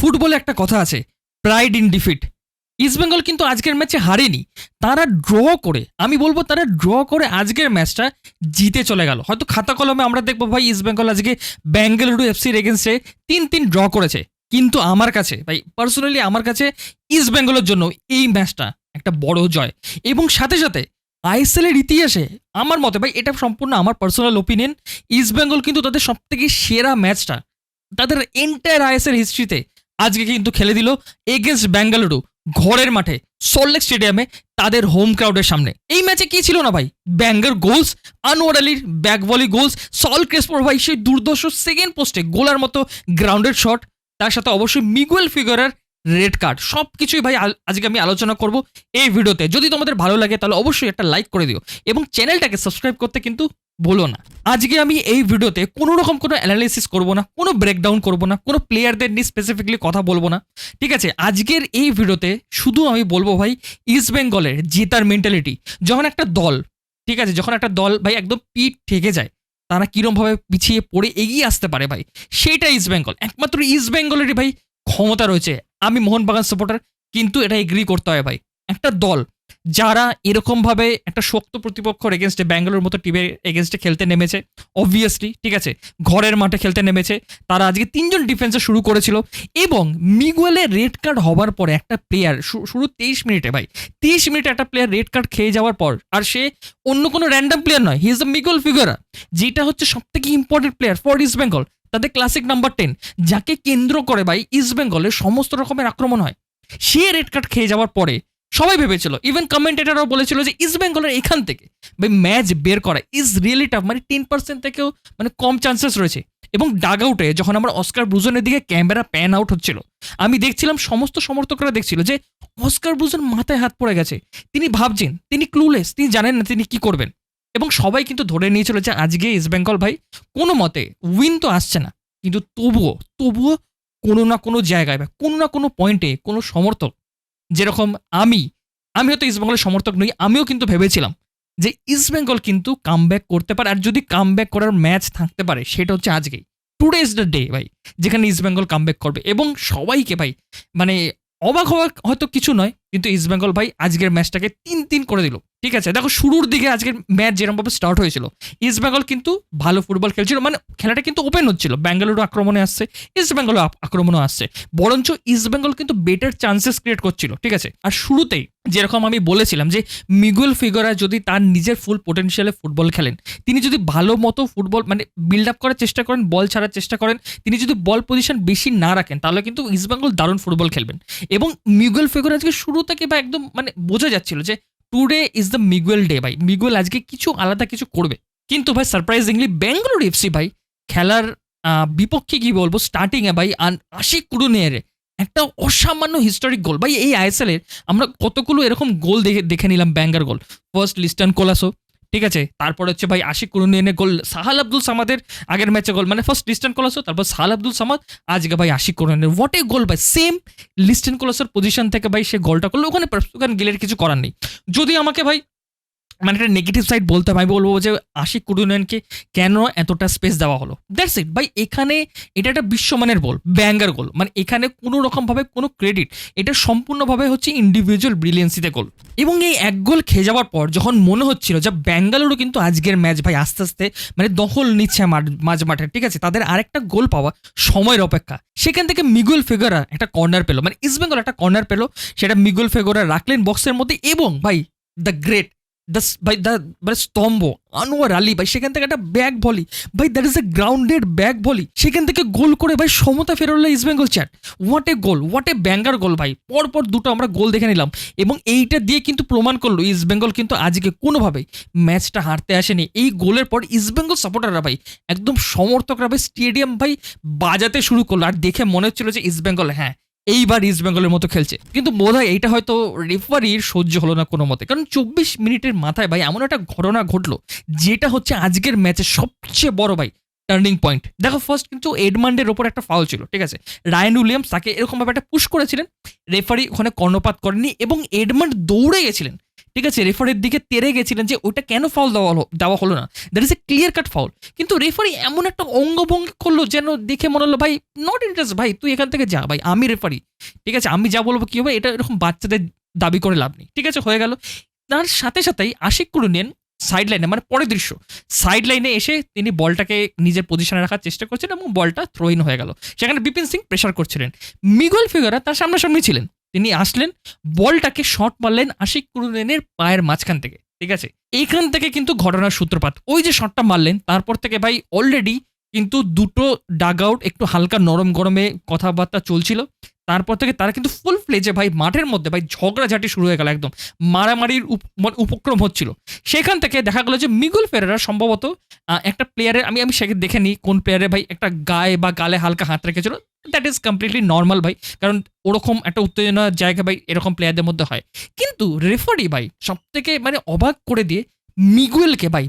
ফুটবলে একটা কথা আছে, প্রাইড ইন ডিফিট। ইস্টবেঙ্গল কিন্তু আজকের ম্যাচে হারেনি, তারা ড্র করে, আমি বলবো তারা ড্র করে আজকের ম্যাচটা জিতে চলে গেল। হয়তো খাতা কলমে আমরা দেখবো ভাই ইস্টবেঙ্গল আজকে বেঙ্গালুরু এফসির এগেনস্টে 3-3 ড্র করেছে, কিন্তু আমার কাছে ভাই পার্সোনালি আমার কাছে ইস্টবেঙ্গলের জন্য এই ম্যাচটা একটা বড় জয়। এবং সাথে সাথে আইএসএল এর ইতিহাসে আমার মতে ভাই, এটা সম্পূর্ণ আমার পার্সোনাল ওপিনিয়ন, ইস্টবেঙ্গল কিন্তু তাদের সবথেকে সেরা ম্যাচটা তাদের এন্টায়ার আইএসএল হিস্ট্রিতে আজকে কিন্তু খেলে দিল এগেনস্ট বেঙ্গালুরু, ঘরের মাঠে সল্টলেক স্টেডিয়ামে, তাদের হোম ক্রাউডের সামনে। এই ম্যাচে কি ছিল না ভাই, ব্যাঙ্গার গোলস, আনোয়ার আলীর ব্যাক ভলি গোলস, সল ক্রেসপোর ভাই সেই দুর্দর্শ সেকেন্ড পোস্টে গোলার মতো গ্রাউন্ডেড শট, তার সাথে অবশ্যই মিগুয়েল ফিগারের রেড কার্ড, সব কিছুই ভাই আজকে আমি আলোচনা করব এই ভিডিওতে। যদি তোমাদের ভালো লাগে তাহলে অবশ্যই একটা লাইক করে দিও এবং চ্যানেলটাকে সাবস্ক্রাইব করতে কিন্তু বলো না। আজকে আমি এই ভিডিওতে কোনো রকম কোনো অ্যানালিসিস করব না, কোনো ব্রেকডাউন করব না, কোনো প্লেয়ারদের নিয়ে স্পেসিফিকলি কথা বলবো না, ঠিক আছে? আজকের এই ভিডিওতে শুধু আমি বলবো ভাই ইস্টবেঙ্গলের জেতার মেন্টালিটি। যখন একটা দল, ঠিক আছে, যখন একটা দল ভাই একদম পিঠ ঠেকে যায়, তারা কিরমভাবে পিছিয়ে পড়ে এগিয়ে আসতে পারে ভাই, সেইটা ইস্টবেঙ্গল, একমাত্র ইস্টবেঙ্গলেরই ভাই ক্ষমতা রয়েছে। আমি মোহনবাগান সাপোর্টার, কিন্তু এটা এগ্রি করতে হয় ভাই, একটা দল যারা এরকমভাবে একটা শক্ত প্রতিপক্ষর এগেনস্টে, ব্যাঙ্গালোর মতো টিমের এগেনস্টে খেলতে নেমেছে, অবভিয়াসলি ঠিক আছে, ঘরের মাঠে খেলতে নেমেছে, তারা আজকে 3জন ডিফেন্সে শুরু করেছিল। এবং মিগুয়েলের রেড কার্ড হবার পরে একটা প্লেয়ার শুরু 23 মিনিটে ভাই, 23 মিনিটে একটা প্লেয়ার রেড কার্ড খেয়ে যাওয়ার পর, আর সে অন্য কোনো র্যান্ডম প্লেয়ার নয়, হি ইজ দ্য মিগুয়েল ফিগারা, যেটা হচ্ছে সবথেকে important player for east Bengal, তাদের ক্লাসিক নাম্বার 10, যাকে কেন্দ্র করে ভাই ইস্ট বেঙ্গলের সমস্ত রকমের আক্রমণ হয়। সে রেড কার্ড খেয়ে যাওয়ার পরে সবাই ভেবেছিল, ইভেন কমেন্টেটাররাও বলেছিল যে ইস্ট বেঙ্গলের এখান থেকে ভাই ম্যাচ বের করা ইজ রিয়েলি টাফ, মানে 10% থেকেও মানে কম চান্সেস রয়েছে। এবং ডাগ আউটে যখন আমার অস্কার ব্রুজনের দিকে ক্যামেরা প্যান আউট হচ্ছিল, আমি দেখছিলাম সমস্ত সমর্থকরা দেখছিল যে অস্কার ব্রুজন মাথায় হাত পড়ে গেছে, তিনি ভাবছেন, তিনি ক্লুলেস, তিনি জানেন না তিনি কি করবেন। এবং সবাই কিন্তু ধরে নিয়েছিল যে আজকে ইস্ট বেঙ্গল ভাই কোনো মতে উইন তো আসছে না, কিন্তু তবুও কোনো না কোনো জায়গায় বা কোনো না কোনো পয়েন্টে কোনো সমর্থক, যেরকম আমি হয়তো ইস্টবেঙ্গলের সমর্থক নই, আমিও কিন্তু ভেবেছিলাম যে ইস্টবেঙ্গল কিন্তু কামব্যাক করতে পারে, আর যদি কামব্যাক করার ম্যাচ থাকতে পারে সেটা হচ্ছে আজকেই, টুডে ইজ দ্য ডে ভাই, যেখানে ইস্টবেঙ্গল কামব্যাক করবে। এবং সবাইকে ভাই মানে অবাক হওয়ার হয়তো কিছু নয়, কিন্তু ইস্টবেঙ্গল ভাই আজকের ম্যাচটাকে 3-3 করে দিল, ঠিক আছে? দেখো শুরুর দিকে আজকের ম্যাচ যেরকমভাবে স্টার্ট হয়েছিল, ইস্টবেঙ্গল কিন্তু ভালো ফুটবল খেলছিল, মানে খেলাটা কিন্তু ওপেন হচ্ছিল, ব্যাঙ্গালুরু আক্রমণে আসছে, ইস্টবেঙ্গল আক্রমণও আসছে, বরঞ্চ ইস্টবেঙ্গল কিন্তু বেটার চান্সেস ক্রিয়েট করছিল, ঠিক আছে? আর শুরুতেই যেরকম আমি বলেছিলাম যে মিগুয়েল ফিগারা যদি তার নিজের ফুল পোটেনশিয়ালে ফুটবল খেলেন, তিনি যদি ভালো মতো ফুটবল মানে বিল্ড আপ করার চেষ্টা করেন, বল ছাড়ার চেষ্টা করেন, তিনি যদি বল পজিশন বেশি না রাখেন, তাহলে কিন্তু ইস্টবেঙ্গল দারুণ ফুটবল খেলবেন। এবং মিগুয়েল ফিগারা আজকে শুরু থেকে বা একদম মানে বোঝা যাচ্ছিল যে today is the Miguel day ভাই, মিগুয়েল আজকে কিছু আলাদা কিছু করবে। কিন্তু ভাই সারপ্রাইজিংলি বেঙ্গালুরু এফসি ভাই খেলার বিপক্ষে কি বলবো, স্টার্টিংয়ে ভাই আশিক কুরুনিয়ারে একটা অসামান্য হিস্টোরিক গোল ভাই, এই আইএসএল এর আমরা কতগুলো এরকম গোল দেখে নিলাম, ব্যাঙ্গার গোল, ফার্স্ট লিস্টন কোলাসো, ঠিক আছে, তারপর হচ্ছে ভাই আশিক কুরুনিয়ানের গোল, সাহাল আব্দুল সামাদের আগের ম্যাচে গোল, মানে ফার্স্ট লিস্টন কোলাসো, তারপর সাহাল আব্দুল সামাদ, আজকে ভাই আশিক কুরুনিয়ানের, হোয়াট এ গোল ভাই, সেম লিস্টন কোলাসোর পজিশন থেকে ভাই সে গোলটা করলো, ওখানে পার্সুকান গিলের কিছু করার নেই। যদি আমাকে ভাই মানে একটা নেগেটিভ সাইড বলতে হয়, আমি বলবো যে আশিক কুরুনিয়ানকে কেন এতটা স্পেস দেওয়া হলো, দ্যাটস ইট ভাই। এখানে এটা একটা বিশ্বমানের গোল, ব্যাঙ্গার গোল, মানে এখানে কোনো রকমভাবে কোনো ক্রেডিট, এটা সম্পূর্ণভাবে হচ্ছে ইন্ডিভিজুয়াল ব্রিলিয়েন্সিতে গোল। এবং এই এক গোল খেয়ে যাওয়ার পর যখন মনে হচ্ছিল যে ব্যাঙ্গালুরু কিন্তু আজকের ম্যাচ ভাই আস্তে আস্তে মানে দখল নিচ্ছে মাঝ মাঠে, ঠিক আছে, তাদের আরেকটা গোল পাওয়া সময়ের অপেক্ষা, সেখান থেকে মিগুয়েল ফিগারা একটা কর্নার পেলো, মানে ইস্টবেঙ্গল একটা কর্নার পেলো, সেটা মিগুয়েল ফিগারা রাখলেন বক্সের মধ্যে, এবং ভাই দ্য গ্রেট ভাই মানে স্তম্ভ আনোয়ার আলী ভাই সেখান থেকে একটা ব্যাক ভলি ভাই, that is a grounded back volley, সেখান থেকে গোল করে ভাই সমতা ফেরোলো East Bengal chat. What a goal, what a banger goal ভাই, পরপর দুটো আমরা গোল দেখে নিলাম, এবং এইটা দিয়ে কিন্তু প্রমাণ করলো ইস্টবেঙ্গল কিন্তু আজকে কোনোভাবেই ম্যাচটা হারতে আসেনি। এই গোলের পর ইস্টবেঙ্গল সাপোর্টাররা ভাই একদম সমর্থকরা ভাই স্টেডিয়াম ভাই বাজাতে শুরু করলো, আর দেখে মনে হচ্ছিল যে ইস্টবেঙ্গল হ্যাঁ এইবার ইস্টবেঙ্গলের মতো খেলছে। কিন্তু বোধহয় এইটা হয়তো রেফারির সহ্য হলো না কোনো মতে, কারণ 24 মিনিটের মাথায় ভাই এমন একটা ঘটনা ঘটলো যেটা হচ্ছে আজকের ম্যাচের সবচেয়ে বড় ভাই টার্নিং পয়েন্ট। দেখো ফার্স্ট কিন্তু এডমান্ডের ওপর একটা ফাউল ছিল, ঠিক আছে, রায়ান উইলিয়ামস তাকে এরকমভাবে একটা পুশ করেছিলেন, রেফারি ওখানে কর্ণপাত করেনি এবং এডমান্ড দৌড়ে গেছিলেন, ঠিক আছে, রেফারির দিকে তেড়ে গেছিলেন যে ওইটা কেন ফাউল দেওয়া হলো না, that is A clear cut foul. কিন্তু রেফারি এমন একটা অঙ্গভঙ্গি করলো যেন দেখে মনে হলো ভাই নট ইন্টারেস্ট, ভাই তুই এখান থেকে যা, ভাই আমি রেফারি, ঠিক আছে আমি যা বলবো কি হবে, এটা এরকম বাচ্চাদের দাবি করে লাভ নেই, ঠিক আছে হয়ে গেল। তার সাথে সাথেই আশিক কুরুনিয়ান সাইড লাইনে, মানে পরের দৃশ্য, সাইড লাইনে এসে তিনি বলটাকে নিজের পজিশনে রাখার চেষ্টা করছেন এবং বলটা থ্রো ইন হয়ে গেল। সেখানে বিপিন সিং প্রেশার করছিলেন, মিগুয়েল ফিগারা তার সামনাসামনি ছিলেন, তিনি আসলেন, বলটাকে শট মারলেন আশিক কুরুনিয়ানের পায়ের মাঝখান থেকে, ঠিক আছে। এইখান থেকে কিন্তু ঘটনার সূত্রপাত, ওই যে শটটা মারলেন তারপর থেকে ভাই অলরেডি কিন্তু দুটো ডাগ আউট একটু হালকা নরম গরমে কথাবার্তা চলছিল। তারপর থেকে তারা কিন্তু ফুল ফ্লেজে ভাই মাঠের মধ্যে ভাই ঝগড়াঝাটি শুরু হয়ে গেল, একদম মারামারির উপক্রম হচ্ছিল। সেখান থেকে দেখা গেল যে মিগুয়েল ফেরেরা সম্ভবত একটা প্লেয়ারের, আমি সেখানে দেখে নিই কোন প্লেয়ারে ভাই একটা গায়ে বা গালে হালকা হাত রেখেছিল, দ্যাট ইজ কমপ্লিটলি নর্মাল ভাই, কারণ ওরকম একটা উত্তেজনার জায়গা ভাই এরকম প্লেয়ারদের মধ্যে হয়। কিন্তু রেফারি ভাই সব থেকে মানে অবাক করে দিয়ে মিগুয়েলকে ভাই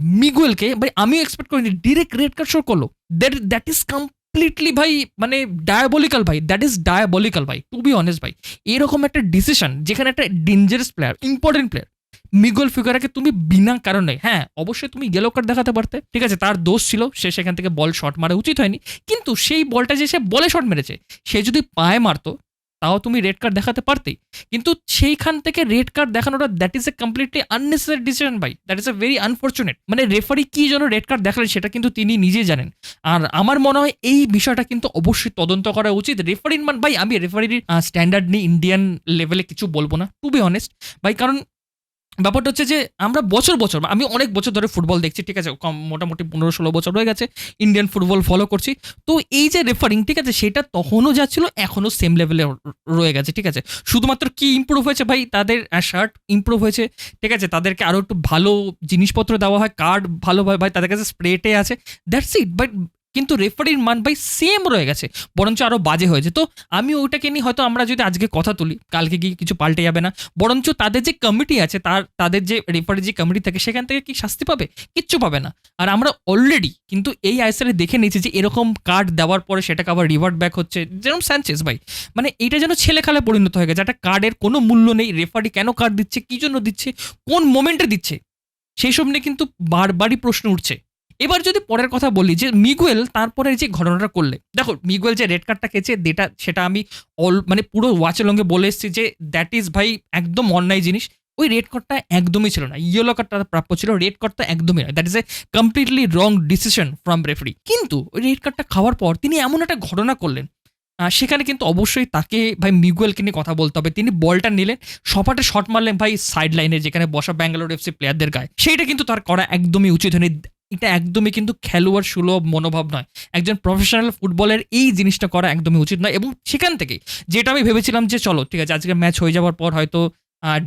আমিও এক্সপেক্ট করিনি, ডিরেক্ট রেড কার্ড শো করলো। দ্যাট ইজ কমপ্লিটলি ভাই মানে ডায়াবলিক্যাল ভাই, দ্যাট ইজ ডায়াবলিক্যাল ভাই, টু বি অনেস্ট ভাই। এরকম একটা ডিসিশন যেখানে একটা dangerous player, important player Miguel ফিগারাকে তুমি বিনা কারণে, হ্যাঁ অবশ্যই তুমি ইয়েলো কার্ড দেখাতে পারতে, ঠিক আছে তার দোষ ছিল, সে সেখান থেকে বল শট মারা উচিত হয়নি, কিন্তু সেই বলটা যে সে বলে শট মেরেছে, সে যদি পায়ে মারতো তাও তুমি রেড কার্ড দেখাতে পারতেই। কিন্তু সেইখান থেকে রেড কার্ড দেখানোটা that is a completely unnecessary decision ভাই, that is a very unfortunate. মানে রেফারি কি জন্য রেড কার্ড দেখালেন সেটা কিন্তু তিনি নিজেই জানেন। আর আমার মনে হয় এই বিষয়টা কিন্তু অবশ্যই তদন্ত করা উচিত। রেফারির ভাই আমি রেফারির স্ট্যান্ডার্ড নিয়ে ইন্ডিয়ান লেভেলে কিছু বলবো না, টু বি অনেস্ট ভাই, কারণ ব্যাপারটা হচ্ছে যে আমরা বছর আমি অনেক বছর ধরে ফুটবল দেখছি, ঠিক আছে মোটামুটি 15-16 বছর হয়ে গেছে ইন্ডিয়ান ফুটবল ফলো করছি। তো এই যে রেফারিং, ঠিক আছে সেটা তখনও যাচ্ছিল, এখনও সেম লেভেলে রয়ে গেছে, ঠিক আছে। শুধুমাত্র কি ইম্প্রুভ হয়েছে ভাই, তাদের শার্ট ইম্প্রুভ হয়েছে, ঠিক আছে তাদেরকে আরও একটু ভালো জিনিসপত্র দেওয়া হয়, কার্ড ভালো ভাই তাদের কাছে স্প্রেটে আছে, দ্যাটস ইট। বাট কিন্তু রেফারির মান ভাই সেম রয়ে গেছে, বরঞ্চ আরও বাজে হয়েছে। তো আমি ওইটাকে নিয়ে হয়তো আমরা যদি আজকে কথা তুলি, কালকে গিয়ে কিছু পাল্টে যাবে না, বরঞ্চ তাদের যে কমিটি আছে তাদের যে রেফারির যে কমিটি থাকে সেখান থেকে কি শাস্তি পাবে, কিচ্ছু পাবে না। আর আমরা অলরেডি কিন্তু এই আইএসএলে দেখে নিয়েছি যে এরকম কার্ড দেওয়ার পরে সেটাকে আবার রিভার্ট ব্যাক হচ্ছে, যেরকম স্যানচেজ ভাই, মানে এটা যেন ছেলে খেলা পরিণত হয়ে গেছে, একটা কার্ডের কোনো মূল্য নেই, রেফারি কেন কার্ড দিচ্ছে, কী জন্য দিচ্ছে, কোন মোমেন্টে দিচ্ছে, সেই সব নিয়ে কিন্তু বারবারই প্রশ্ন উঠছে। এবার যদি পরের কথা বলি যে মিগুয়েল তারপরে যে ঘটনাটা করলে, দেখো মিগুয়েল যে রেড কার্ডটা খেয়েছে সেটা আমি মানে পুরো ওয়াচ লঙ্গে বলে এসেছি যে দ্যাট ইজ ভাই একদম অন্যায় জিনিস। ওই রেড কার্ডটা একদমই ছিল না, ইয়েলো কার্ডটা প্রাপ্য ছিল, রেড কার্ডটা একদমই নয়, that is a completely wrong decision from referee. কিন্তু ওই রেড কার্ডটা খাওয়ার পর তিনি এমন একটা ঘটনা করলেন, সেখানে কিন্তু অবশ্যই তাকে ভাই মিগুয়েলকে নিয়ে কথা বলতে হবে। তিনি বলটা নিলেন, সপাটে শট মারলেন ভাই সাইড লাইনে যেখানে বসা ব্যাঙ্গালোর এফসি প্লেয়ারদের গায়ে, সেইটা কিন্তু তার করা একদমই উচিত হয়নি। এটা একদমই কিন্তু খেলোয়াড় সুলভ মনোভাব নয়, একজন প্রফেশনাল ফুটবলের এই জিনিসটা করা একদমই উচিত নয়। এবং সেখান থেকে যেটা আমি ভেবেছিলাম যে চলো ঠিক আছে আজকে ম্যাচ হয়ে যাওয়ার পর হয়তো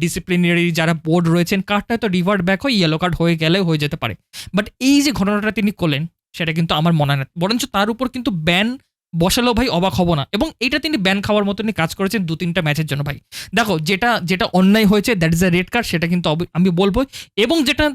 ডিসিপ্লিনারি যারা বোর্ড রয়েছেন কার্ডটা হয়তো রিভার্ট ব্যাক হয়, ইয়েলো কার্ড হয়ে গেলেও হয়ে যেতে পারে, বাট এই যে ঘটনাটা তিনি করলেন সেটা কিন্তু আমার মনে হয় না, বরঞ্চ তার উপর কিন্তু ব্যান বসালেও ভাই অবাক হব না। এবং এটা তিনি ব্যান খাওয়ার মতনই কাজ করেছেন 2-3টা ম্যাচের জন্য ভাই। দেখো যেটা অন্যায় হয়েছে that is a red card, সেটা কিন্তু আমি বলবো। এবং যেটা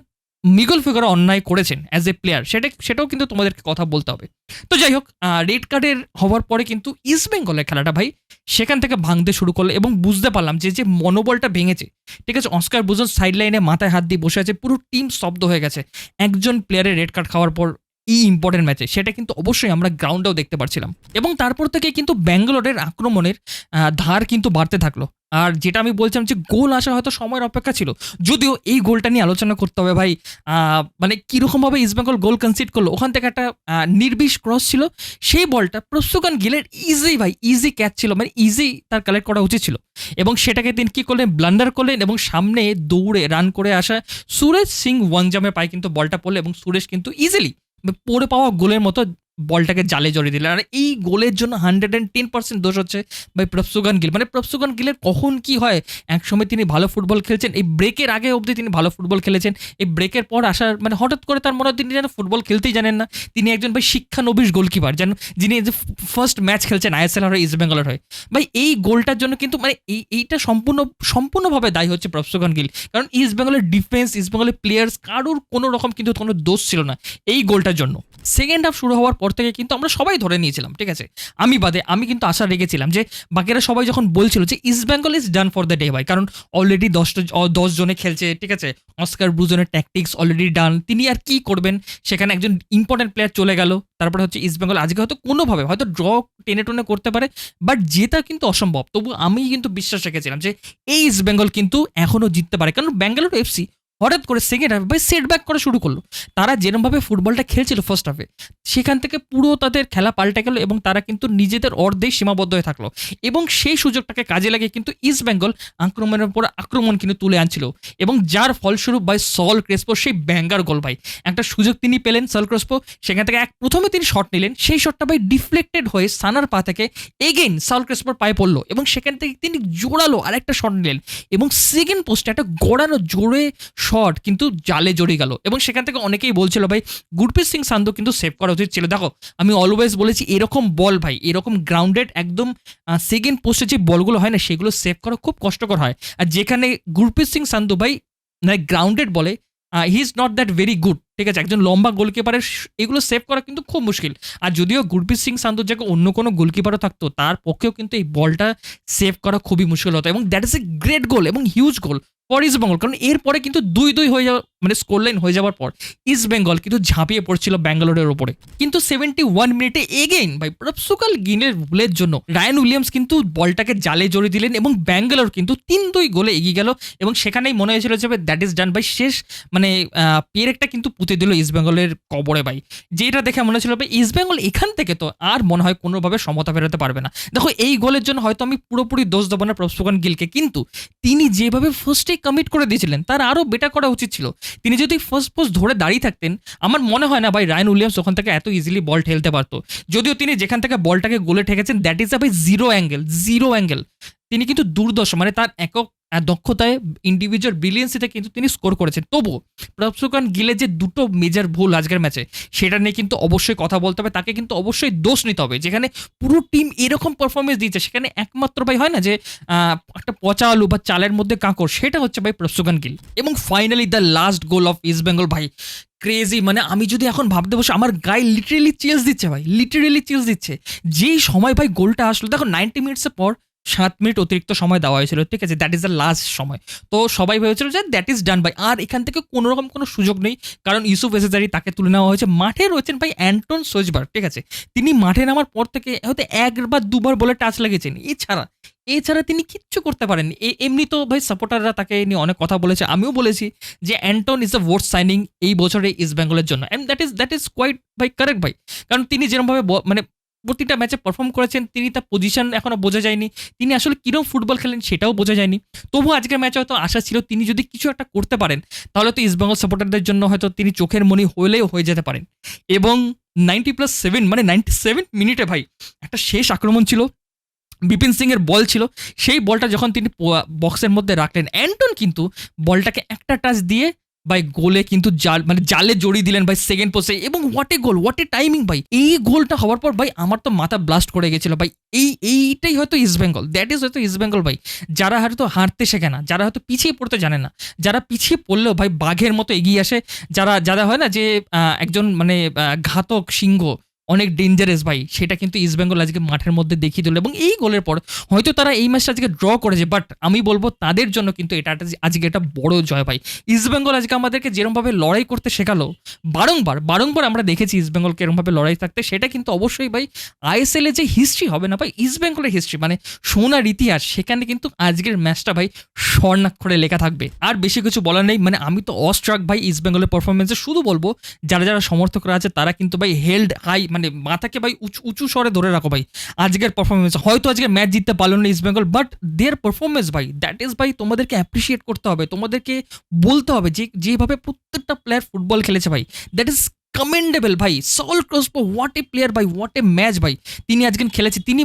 মিগুয়েল ফিগারা অন্যায় করেছেন অ্যাজ এ প্লেয়ার সেটাও কিন্তু তোমাদেরকে কথা বলতে হবে। তো যাই হোক, রেড কার্ডের হওয়ার পরে কিন্তু ইস্ট বেঙ্গলের খেলাটা ভাই সেখান থেকে ভাঙতে শুরু করলো এবং বুঝতে পারলাম যে মনোবলটা ভেঙেছে, ঠিক আছে। অস্কার বুজন সাইড লাইনে মাথায় হাত দিয়ে বসে আছে, পুরো টিম স্তব্ধ হয়ে গেছে একজন প্লেয়ারের রেড কার্ড খাওয়ার পর এই ইম্পর্টেন্ট ম্যাচে, সেটা কিন্তু অবশ্যই আমরা গ্রাউন্ডেও দেখতে পাচ্ছিলাম। এবং তারপর থেকে কিন্তু ব্যাঙ্গালোরের আক্রমণের ধার কিন্তু বাড়তে থাকলো। আর যেটা আমি বলছিলাম যে গোল আসা হয়তো সময়ের অপেক্ষা ছিল, যদিও এই গোলটা নিয়ে আলোচনা করতে হবে ভাই। মানে কীরকমভাবে ইস্টবেঙ্গল গোল কনসিড করলো, ওখান থেকে একটা নির্বিষ ক্রস ছিল, সেই বলটা প্রস্তুকান গিলের ইজি ক্যাচ ছিল, মানে ইজি তার কালেক্ট করা উচিত ছিল। এবং সেটাকে তিনি কী করলেন, ব্লান্ডার করলেন এবং সামনে দৌড়ে রান করে আসা সুরেশ সিং ওয়াংজামের পায়ে কিন্তু বলটা পড়লো এবং সুরেশ কিন্তু ইজিলি পড়ে পাওয়া গোলের মতো বলটাকে জালে জড়িয়ে দিলেন। আর এই গোলের জন্য 110% দোষ হচ্ছে ভাই প্রফসুগান গিল। মানে প্রফসুগান গিলের কখন কি হয়, একসময় তিনি ভালো ফুটবল খেলছেন, এই ব্রেকের আগে অবধি তিনি ভালো ফুটবল খেলেছেন, এই ব্রেকের পর আসার মানে হঠাৎ করে তার মনে হয় তিনি যেন ফুটবল খেলতেই জানেন না। তিনি একজন ভাই শিক্ষানবিশ গোলকিপার, যেন যিনি ফার্স্ট ম্যাচ খেলছেন আইএসএল হয়ে ইস্ট বেঙ্গলের হয়ে। ভাই এই গোলটার জন্য কিন্তু মানে এইটা সম্পূর্ণভাবে দায়ী হচ্ছে প্রফসুগান গিল, কারণ ইস্ট বেঙ্গলের ডিফেন্স, ইস্ট বেঙ্গলের প্লেয়ার্স কারোর কোনো রকম কিন্তু কোনো দোষ ছিল না এই গোলটার জন্য। সেকেন্ড হাফ শুরু হওয়ার পর থেকে কিন্তু আমরা সবাই ধরে নিয়েছিলাম, ঠিক আছে, আমি বাদে, আমি কিন্তু আশা রেখেছিলাম যে বাকিরা সবাই যখন বলছিল যে east Bengal is done for the day ভাই, কারণ অলরেডি 10 জনে খেলছে, ঠিক আছে, অস্কার ব্রুজনের ট্যাকটিক্স অলরেডি ডান, তিনি আর কি করবেন, সেখানে একজন ইম্পর্টেন্ট প্লেয়ার চলে গেল, তারপরে হচ্ছে ইস্ট বেঙ্গল আজকে হয়তো কোনোভাবে হয়তো ড্র টেনে টেনে করতে পারে, বাট জেতা কিন্তু অসম্ভব। তবু আমি কিন্তু বিশ্বাস রেখেছিলাম যে এই ইস্ট বেঙ্গল কিন্তু এখনও জিততে পারে, কারণ ব্যাঙ্গালোর এফসি হঠাৎ করে সেকেন্ড হাফে ভাই সেটব্যাক করা শুরু করলো। তারা যেরকমভাবে ফুটবলটা খেলছিল ফার্স্ট হাফে, সেখান থেকে পুরো তাদের খেলা পাল্টে গেল এবং তারা কিন্তু নিজেদের অর্ধেই সীমাবদ্ধ হয়ে থাকলো, এবং সেই সুযোগটাকে কাজে লাগিয়ে কিন্তু ইস্ট বেঙ্গল আক্রমণের পর আক্রমণ কিন্তু তুলে আনছিল, এবং যার ফলস্বরূপ ভাই সল ক্রেসপো সেই ব্যাঙ্গার গোল ভাই, একটা সুযোগ তিনি পেলেন সল ক্রেসপো, সেখান থেকে প্রথমে তিনি শট নিলেন, সেই শটটা ভাই ডিফ্লেক্টেড হয়ে সানার পা থেকে এগেইন সল ক্রেসপোর পায়ে পড়লো, এবং সেখান থেকে তিনি জোরালো আরেকটা শট নিলেন, এবং সেকেন্ড পোস্টে একটা গড়ানো জোরে শট কিন্তু জালে জড়িয়ে গেল, এবং সেখান থেকে অনেকেই বলছিল ভাই গুরপ্রীত সিং সান্ধু কিন্তু সেভ করা উচিত ছিল। দেখো আমি অলওয়েজ বলেছি এরকম বল ভাই, এরকম গ্রাউন্ডেড একদম সেকেন্ড পোস্টে যে বলগুলো হয় না, সেগুলো সেভ করা খুব কষ্টকর হয়, আর যেখানে গুরপ্রীত সিং সান্ধু ভাই গ্রাউন্ডেড বলে he is not that very good, ঠিক আছে, একজন লম্বা গোলকিপারের এগুলো সেভ করা কিন্তু খুব মুশকিল, আর যদিও গুরপ্রীত সিং সান্ধুর জায়গায় অন্য কোনো গোলকিপারও থাকতো তার পক্ষেও কিন্তু এই বলটা সেভ করা খুবই মুশকিল হতো, এবং দ্যাট ইজ এ গ্রেট গোল এবং huge goal for east Bengal, কারণ এরপরে কিন্তু 2-2 হয়ে যাওয়া মানে স্কোর লাইন হয়ে যাওয়ার পর ইস্ট বেঙ্গল কিন্তু ঝাঁপিয়ে পড়ছিল ব্যাঙ্গালোরের ওপরে, কিন্তু 71 মিনিটে এগেইন ভাই প্রপসুকাল গিলের ভুলের জন্য রায়ান উইলিয়ামস কিন্তু বলটাকে জালে জড়িয়ে দিলেন, এবং ব্যাঙ্গালোর কিন্তু 3-2 গোলে এগিয়ে গেল, এবং সেখানেই মনে হয়েছিল যে দ্যাট ইজ ডান ভাই, শেষ মানে পেরেকটা কিন্তু পুঁতে দিল ইস্ট বেঙ্গলের কবরে ভাই, যেটা দেখে মনে হচ্ছিল ভাই ইস্ট বেঙ্গল এখান থেকে তো আর মনে হয় কোনোভাবে সমতা ফেরাতে পারবে না। দেখো এই গোলের জন্য হয়তো আমি পুরোপুরি দোষ দেবো না প্রপসুকান গিলকে, কিন্তু তিনি যেভাবে ফার্স্টে কমিট করে দিয়েছিলেন তার আরও বেটার করা উচিত ছিল, তিনি যদি ফার্স্ট পোস্ট ধরে দাঁড়িয়ে থাকতেন আমার মনে হয় না ভাই রায়ান উইলিয়ামস ওখান থেকে এত ইজিলি বল ঠেলতে পারতো, যদিও তিনি যেখান থেকে বলটাকে গোলে ঠেকেছেন দ্যাট ইজ আ ভাই জিরো অ্যাঙ্গেল, তিনি কিন্তু দুর্দশ মানে তার একক দক্ষতায় ইন্ডিভিজুয়াল ব্রিলিয়েন্সিতে কিন্তু তিনি স্কোর করেছেন, তবুও প্রপসুকান গিলে যে দুটো মেজর ভুল আজকের ম্যাচে সেটা নিয়ে কিন্তু অবশ্যই কথা বলতে হবে, তাকে কিন্তু অবশ্যই দোষ নিতে হবে, যেখানে পুরো টিম এরকম পারফরমেন্স দিচ্ছে সেখানে একমাত্র ভাই হয় না যে একটা পচা আলু বা চালের মধ্যে কাঁকড়, সেটা হচ্ছে ভাই প্রপসুকান গিল। এবং finally the last goal of east Bengal ভাই ক্রেজি, মানে আমি যদি এখন ভাবতে বসে আমার গায়ে লিটারেলি চিলস দিচ্ছে ভাই, লিটারেলি চিলস দিচ্ছে, যেই সময় ভাই গোলটা আসলো, দেখো 90 মিনিটসের পর 7 মিনিট অতিরিক্ত সময় দেওয়া হয়েছিল, ঠিক আছে, দ্যাট ইজ দ্য লাস্ট সময়, তো সবাই ভেবেছিল যে দ্যাট ইজ ডান ভাই, আর এখান থেকে কোনো রকম কোনো সুযোগ নেই, কারণ ইউসুফ এসেজারি তাকে তুলে নেওয়া হয়েছে, মাঠে রয়েছেন ভাই অ্যান্টন সোজবার, ঠিক আছে, তিনি মাঠে নামার পর থেকে হয়তো 1 বা 2 বার বলে টাচ লাগিয়েছেন, এছাড়া তিনি কিচ্ছু করতে পারেন। এমনি তো ভাই সাপোর্টাররা তাকে নিয়ে অনেক কথা বলেছে, আমিও বলেছি যে Anton is the worst signing এই বছরে ইস্ট বেঙ্গলের জন্য, অ্যান্ড দ্যাট ইজ কোয়াইট ভাই কারেক্ট ভাই, কারণ তিনি যেরকমভাবে মানে প্রতিটা ম্যাচে পারফর্ম করেছেন, তিনি তার পজিশন এখনো বোঝা যায়নি, তিনি আসলে কিরকম ফুটবল খেলেন সেটাও বোঝা যায়নি, তবু আজকের ম্যাচে হয়তো আশা ছিল তিনি যদি কিছু একটা করতে পারেন তাহলে তো ইস্ট বেঙ্গল সাপোর্টারদের জন্য হয়তো তিনি চোখের মণি হলেও হয়ে যেতে পারেন। এবং 90+7 মানে 97 মিনিটে ভাই একটা শেষ আক্রমণ ছিল, বিপিন সিং এর বল ছিল, সেই বলটা যখন তিনি বক্সের মধ্যে রাখলেন, অ্যান্টন কিন্তু বলটাকে একটা টাচ দিয়ে ভাই গোলে কিন্তু জালে জড়িয়ে দিলেন ভাই সেকেন্ড পোস্টে, এবং what a goal, what A timing ভাই, এই গোলটা হওয়ার পর ভাই আমার তো মাথা ব্লাস্ট করে গেছিল ভাই, এইটাই হয়তো ইস্ট বেঙ্গল, দ্যাট ইজ হয়তো ইস্ট বেঙ্গল ভাই, যারা হয়তো হারতে শেখে না, যারা হয়তো পিছিয়ে পড়তে জানে না, যারা পিছিয়ে পড়লেও ভাই বাঘের মতো এগিয়ে আসে, যারা হয় না যে একজন মানে ঘাতক সিংহ অনেক ডেঞ্জারাস ভাই, সেটা কিন্তু ইস্ট বেঙ্গল আজকে মাঠের মধ্যে দেখিয়ে দিল, এবং এই গোলের পর হয়তো তারা এই ম্যাচটা আজকে ড্র করেছে, বাট আমি বলবো তাদের জন্য কিন্তু আজকে একটা বড় জয় ভাই। ইস্ট বেঙ্গল আজকে আমাদেরকে যেরকমভাবে লড়াই করতে শেখালো, বারংবার আমরা দেখেছি ইস্ট বেঙ্গলকে এরকমভাবে লড়াই থাকতে, সেটা কিন্তু অবশ্যই ভাই আইএসএল এ যে হিস্ট্রি হবে না ভাই, ইস্ট বেঙ্গলের হিস্ট্রি মানে সোনার ইতিহাস, সেখানে কিন্তু আজকের ম্যাচটা ভাই স্বর্ণাক্ষরে লেখা থাকবে। আর বেশি কিছু বলার নেই, মানে আমি তো অস্ট্রাক ভাই ইস্ট বেঙ্গলের পারফরমেন্সে, শুধু বলবো যারা সমর্থকরা আছে তারা কিন্তু ভাই হেল্ড হাই, মানে মাথাকে ভাই উঁচু স্বরে ধরে রাখো ভাই আজকের পারফরমেন্স, হয়তো আজকে ম্যাচ জিততে পারলো না east Bengal, but there performance ভাই দ্যাট ইজ ভাই তোমাদেরকে অ্যাপ্রিসিয়েট করতে হবে, তোমাদেরকে বলতে হবে যে যেভাবে প্রত্যেকটা প্লেয়ার ফুটবল খেলেছে ভাই দ্যাট ইজ কমেন্ডেবল ভাই। সল ক্রসপো হোয়াট এ প্লেয়ার ভাই, হোয়াট এ ম্যাচ ভাই তিনি আজকে খেলেছে, তিনি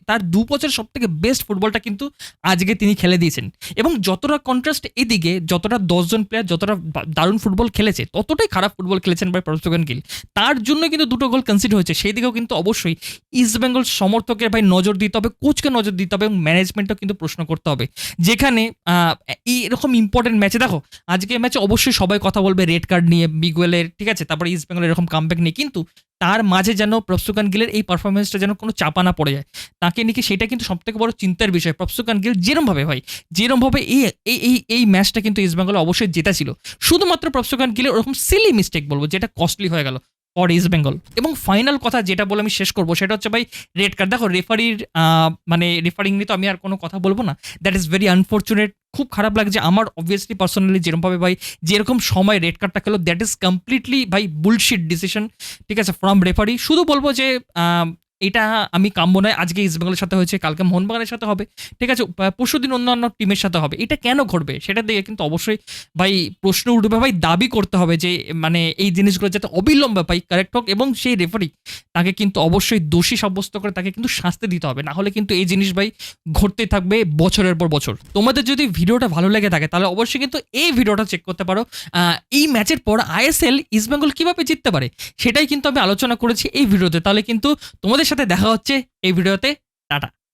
তার 2 বছর সব থেকে বেস্ট ফুটবলটা কিন্তু আজকে তিনি খেলে দিয়েছেন, এবং যতটা কন্ট্রাস্ট এদিকে, যতটা 10 জন প্লেয়ার যতটা দারুণ ফুটবল খেলেছে ততটাই খারাপ ফুটবল খেলেছেন ভাই প্রপসুকান গিল, তার জন্য কিন্তু 2টো গোল কনসিডার হয়েছে, সেই দিকেও কিন্তু অবশ্যই ইস্ট বেঙ্গল সমর্থকের ভাই নজর দিতে হবে, কোচকে নজর দিতে হবে, এবং ম্যানেজমেন্টও কিন্তু প্রশ্ন করতে হবে, যেখানে এরকম ইম্পর্টেন্ট ম্যাচে দেখো আজকে ম্যাচে অবশ্যই সবাই কথা বলবে রেড কার্ড নিয়ে মিগুয়েলের, ঠিক আছে, আছে, তারপরে ইস্ট বেঙ্গল এরকম কামব্যাক নেই, কিন্তু তার মাঝে যেন প্রফসুকান গিলের এই পারফরমেন্সটা যেন কোনো চাপা না পড়ে যায় তাকে নাকি, সেটা কিন্তু সবথেকে বড় চিন্তার বিষয়। প্রফসুকান গিল যেরমভাবে এই এই এই এই ম্যাচটা কিন্তু ইস্ট বেঙ্গল অবশ্যই জেতা ছিল, শুধুমাত্র প্রফসুকান গিলের ওরকম সিলি মিস্টেক বলবো যেটা কস্টলি হয়ে গেল ফর ইস্ট বেঙ্গল। এবং ফাইনাল কথা যেটা বলে আমি শেষ করবো সেটা হচ্ছে ভাই রেড কার্ড। দেখো রেফারির মানে রেফারিং নিয়ে তো আমি আর কোনো কথা বলবো না, দ্যাট ইজ ভেরি আনফর্চুনেট। খুব খারাপ লাগছে আমার অবভিয়াসলি পার্সোনালি, যেরকমভাবে ভাই যেরকম সময় রেড কার্ডটা খেলো, দ্যাট ইজ কমপ্লিটলি ভাই বুলশিট ডিসিশন, ঠিক আছে, ফ্রম রেফারি। শুধু বলবো যে এটা আমি কাম্য নয়, আজকে ইস্ট বেঙ্গলের সাথে হয়েছে, কালকে মোহনবাগানের সাথে হবে, ঠিক আছে, পরশুদিন অন্যান্য টিমের সাথে হবে। এটা কেন ঘটবে সেটা দিয়ে কিন্তু অবশ্যই ভাই প্রশ্ন উঠবে, ভাই দাবি করতে হবে যে মানে এই জিনিসগুলো যাতে অবিলম্বে ভাই কারেক্ট হোক, এবং সেই রেফারি তাকে কিন্তু অবশ্যই দোষী সাব্যস্ত করে তাকে কিন্তু শাস্তি দিতে হবে, না হলে কিন্তু এই জিনিস ভাই ঘটতে থাকবে বছরের পর বছর। তোমাদের যদি ভিডিওটা ভালো লেগে থাকে তাহলে অবশ্যই কিন্তু এই ভিডিওটা চেক করতে পারো। এই ম্যাচের পর আইএসএল ইস্ট বেঙ্গল কিভাবে জিততে পারে সেটাই কিন্তু আমি আলোচনা করেছি এই ভিডিওতে। তাহলে কিন্তু তোমাদের সাথে দেখা হচ্ছে এই ভিডিওতে। টাটা।